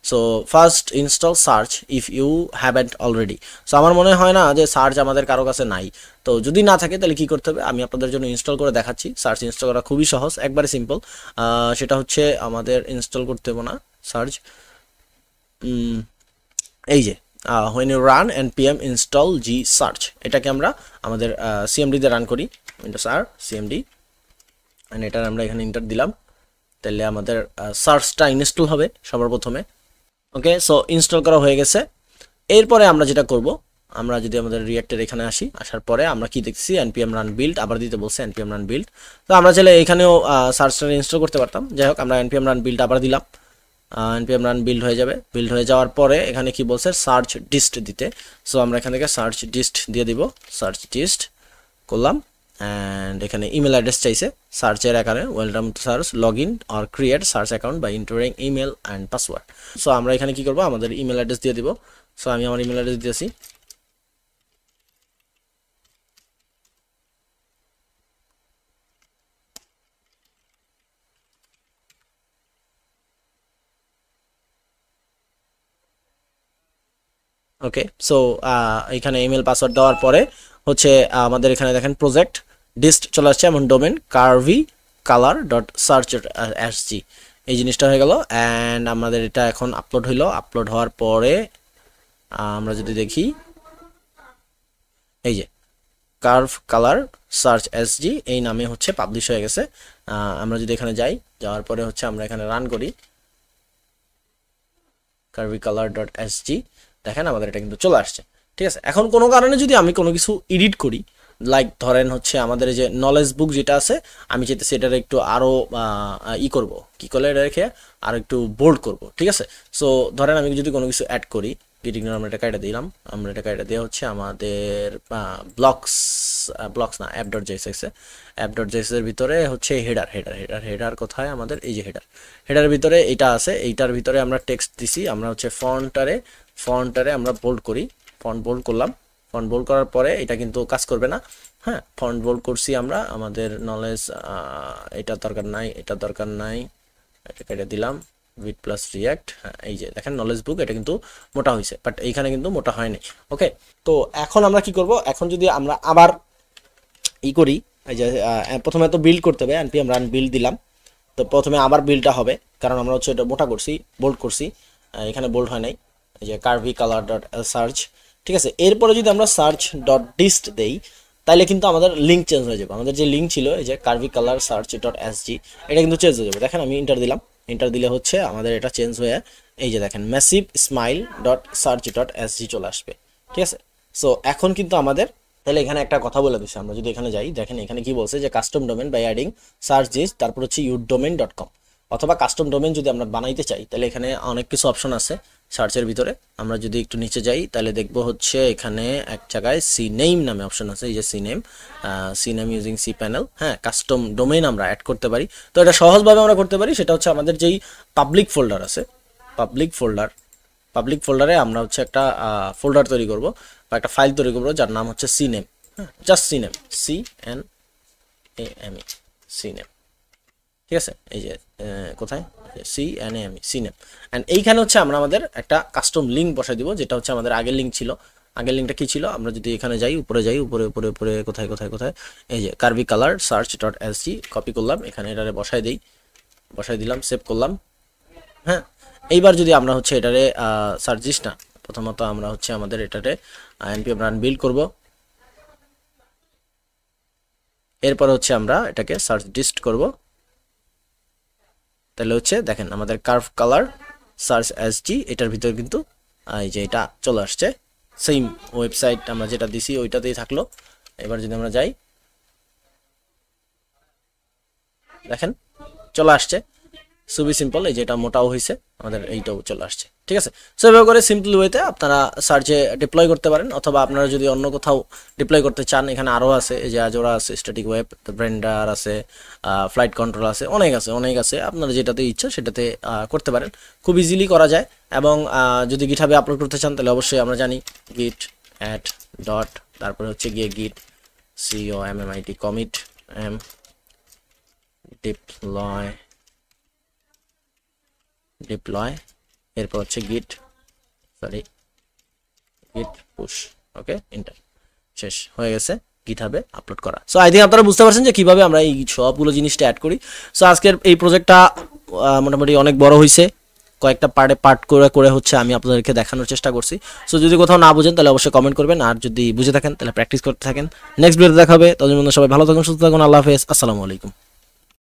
So first install search if you haven't already. So আমার মনে হয় না যে সার্চ আমাদের কারো কাছে নাই, তো যদি না থাকে তাহলে কি করতে হবে আমি আপনাদের জন্য ইনস্টল করে দেখাচ্ছি। সার্চ ইনস্টল করা খুবই সহজ, একবারে সিম্পল। সেটা হচ্ছে আমাদের ইনস্টল করতে হবে না সার্চ, এই যে when you run npm install g search, এটাকে আমরা আমাদের cmd তে রান করি, উইন্ডোজ আর cmd, এন্ড এটা আমরা এখানে এন্টার দিলাম, তাহলে আমাদের সার্চটা ইনস্টল হবে সবার প্রথমে। ওকে, সো ইনস্টল করা হয়ে গেছে। এরপরে আমরা যেটা করব, আমরা যদি আমাদের রিঅ্যাক্টের এখানে আসি, আসার পরে আমরা কি দেখছি npm run build, আবার দিতে বলছে npm run build। তো আমরা চাইলে এখানেও সার্চটা ইনস্টল করতে পারতাম, যাই হোক আমরা npm run build আবার দিলাম, npm run build হয়ে যাবে। বিল্ড হয়ে যাওয়ার পরে এখানে কি বলছে সার্চ ডিস্ট দিতে, সো আমরা এখান থেকে সার্চ ডিস্ট দিয়ে দিব, সার্চ ডিস্ট করলাম। অ্যান্ড এখানে ইমেল অ্যাড্রেস চাইছে সার্চের, এখানে welcome to search, log in or create search account by entering email and password. So আমরা এখানে কি করব, আমাদের ইমেল অ্যাড্রেস দিয়ে দিব। সো আমি আমার ইমেল অ্যাড্রেস দিয়েছি। ওকে, সো এখানে ইমেল পাসওয়ার্ড দেওয়ার পরে হচ্ছে আমাদের এখানে দেখেন প্রজেক্ট ডিস্ট চলে আসছে, এমন domain Karvy colour dot search SG, এই জিনিসটা হয়ে গেল। অ্যান্ড আমাদের এটা এখন আপলোড হইলো, আপলোড হওয়ার পরে আমরা যদি দেখি, এই যে কার্ভ কালার সার্চ এসজি এই নামে হচ্ছে পাবলিশ হয়ে গেছে। আমরা যদি এখানে যাই, যাওয়ার পরে হচ্ছে আমরা এখানে রান করি কার্ভি কালার ডট এসজি, দেখেন আমাদের এটা কিন্তু চলে আসছে, ঠিক আছে। এখন কোনো কারণে যদি আমি কোনো কিছু এডিট করি, লাইক ধরেন হচ্ছে আমাদের যে নলেজ বুক যেটা আছে, আমি চাইতেছি এটার একটু আরও করব, কি করলে এটা রেখে আর একটু বোল্ড করব, ঠিক আছে। সো ধরেন আমি যদি কোনো কিছু অ্যাড করি, আমরা এটা কাইটা দিলাম, আমরা এটা কাইটা দেওয়া হচ্ছে আমাদের ব্লকস না অ্যাপ ডট জেএসএক্সের ভিতরে হচ্ছে হেডার কোথায় আমাদের, এই যে হেডারের ভিতরে এইটা আছে, এইটার ভিতরে আমরা টেক্সট দিছি, আমরা হচ্ছে ফন্টারে আমরা বোল্ড করি, ফন্ট বোল্ড করলাম। ফন্ট বোল্ড করার পরে এটা কিন্তু কাজ করবে না, হ্যাঁ। ফন্ট বোল্ড করছি আমরা, আমাদের নলেজ এটা দরকার নাই, এটা কেটে দিলাম, উইথ প্লাস রিয়াক্ট, হ্যাঁ। এই যে দেখেন নলেজ বুক, এটা কিন্তু মোটা হয়েছে, বাট এইখানে কিন্তু মোটা হয়নি। ওকে, তো এখন আমরা কি করব, এখন যদি আমরা আবার করি, এই যে প্রথমে তো বিল্ড করতে হবে, npm run build দিলাম, তো প্রথমে আবার বিল্ডটা হবে, কারণ আমরা হচ্ছে এটা মোটা করছি, বোল্ড করছি, এখানে বোল্ড হয় নাই, এই যে কার্ভি কালার ডট সার্চ, ঠিক আছে। এরপরে যদি আমরা সার্চ ডট ডিস্ট দেই, তাইলে কিন্তু আমাদের লিঙ্ক চেঞ্জ হয়ে যাবে। আমাদের যে লিঙ্ক ছিল এই যে carvicolorsearch.sg এটা কিন্তু চেঞ্জ হয়ে যাবে। দেখেন আমি ইন্টার দিলাম, ইন্টার দিলে হচ্ছে আমাদের এটা চেঞ্জ হয়ে এই যে দেখেন massivesmile.search.sg চলে আসবে, ঠিক আছে। সো এখন কিন্তু আমাদের তাহলে এখানে একটা কথা বলে দিচ্ছি, আমরা যদি এখানে যাই দেখেন এখানে কি বলছে যে custom domain by adding search this, তারপর হচ্ছে yourdomain.com অথবা কাস্টম ডোমেন যদি আমরা বানাইতে চাই তাহলে এখানে অনেক কিছু অপশন আছে সার্চের ভিতরে। আমরা যদি একটু নিচে যাই তাহলে দেখবো হচ্ছে এখানে এক জায়গায় সিনেম নামে অপশন আছে, এই যে সিনেম ইউজিং সি প্যানেল, হ্যাঁ কাস্টম ডোমেইন আমরা অ্যাড করতে পারি। তো এটা সহজভাবে আমরা করতে পারি, সেটা হচ্ছে আমাদের যেই পাবলিক ফোল্ডার আছে, পাবলিক ফোল্ডারে আমরা হচ্ছে একটা ফোল্ডার তৈরি করব বা একটা ফাইল তৈরি করব যার নাম হচ্ছে সিনেম, হ্যাঁ জাস্ট সিনেম, CNAME সিনেম, ঠিক আছে। এই যে কোথায় CNAME সিনেম, অ্যান্ড এইখানে হচ্ছে আমরা আমাদের একটা কাস্টম লিঙ্ক বসাই দিব, যেটা হচ্ছে আমাদের আগের লিঙ্ক ছিল। আগের লিঙ্কটা কি ছিল, আমরা যদি এখানে যাই উপরে যাই, উপরে কোথায় এই যে carvicolorsearch.sg কপি করলাম, এখানে এটারে বসাই দিলাম, সেভ করলাম, হ্যাঁ। এইবার যদি আমরা হচ্ছে এটারে সার্চ দিস না, প্রথমত আমরা হচ্ছে আমাদের এটারে npm রান বিল্ড করব, এরপর হচ্ছে আমরা এটাকে সার্চ ডিস্ট করব, তাহলে হচ্ছে দেখেন আমাদের কার্ভ কালার সার্চ এসজি এটার ভিতরে কিন্তু এই যে এটা চলে আসছে, সেম ওয়েবসাইট আমরা যেটা দিছি ওইটাতেই থাকলো। এবার যদি আমরা যাই দেখেন চলে আসছে, খুবই সিম্পল, এই যে এটা মোটাও হয়েছে আমাদের, এইটাও চলে আসছে, ঠিক আছে। সো এভাবে করে সিম্পল ওয়েতে আপনারা সার্চে ডিপ্লয় করতে পারেন, অথবা আপনারা যদি অন্য কোথাও ডিপ্লয় করতে চান এখানে আরও আছে, এই যে আজোরা আছে, স্ট্যাটিক ওয়েব, ব্রেন্ডার আছে, ফ্লাইট কন্ট্রোল আছে, অনেক আছে, আপনারা যেটাতে ইচ্ছা সেটাতে করতে পারেন, খুব ইজিলি করা যায়। এবং যদি গিটহাবে আপলোড করতে চান তাহলে অবশ্যই আমরা জানি git add ডট তারপরে হচ্ছে গিয়ে git commit deploy এরপর হচ্ছে git push, ওকে এন্টার, শেষ হয়ে গেছে গিটহাবে আপলোড করা। সো আই থিঙ্ক আপনারা বুঝতে পারছেন যে কিভাবে আমরা এই সবগুলো জিনিসটা অ্যাড করি। সো আজকের এই প্রজেক্টটা মোটামুটি অনেক বড় হয়েছে, কয়েকটা পার্ট করে হচ্ছে আমি আপনাদেরকে দেখানোর চেষ্টা করছি। সো যদি কোথাও না বুঝেন তাহলে অবশ্যই কমেন্ট করবেন, আর যদি বুঝে থাকেন তাহলে প্র্যাকটিস করতে থাকেন। নেক্সট ভিডিওতে দেখা হবে, ততদিন সবাই ভালো থাকুন, সুস্থ থাকুন, আল্লাহ হাফেজ, আসসালামু আলাইকুম।